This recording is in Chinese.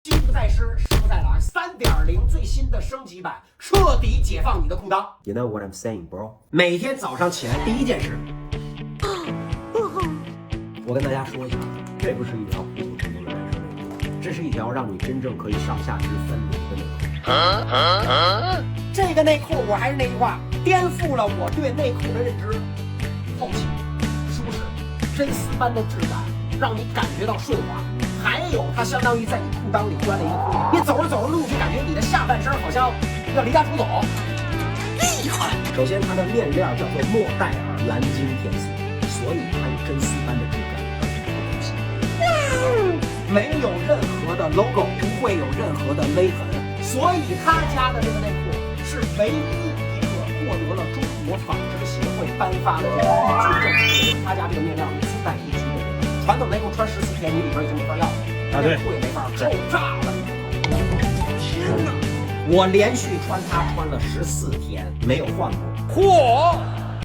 机不在失，时不在来，3.0最新的升级版，彻底解放你的裤裆。You know what I'm saying, bro？ 每天早上起来第一件事，我跟大家说一下，这不是一条普普通通的男生内裤，这是一条让你真正可以上下肢分离的内裤。这个内裤，我还是那句话，颠覆了我对内裤的认知。透气、舒适、真丝般的质感，让你感觉到顺滑。还有，它相当于在你裤裆里钻了一个窟窿，你走着走着路就感觉你的下半身好像要离家出走，厉害！首先，它的面料叫做莫代尔蓝鲸天丝，所以它有真丝般的质感，而且不透气。没有任何的 logo， 不会有任何的勒痕，所以他家的这个内裤是唯一一个获得了中国纺织协会颁发的这个一居证书。他家这个面料自带一居的这个。传统内裤穿14天，你里边已经没法要了，内裤也没法，臭炸了！天哪！我连续穿它穿了14天，没有换过。嚯！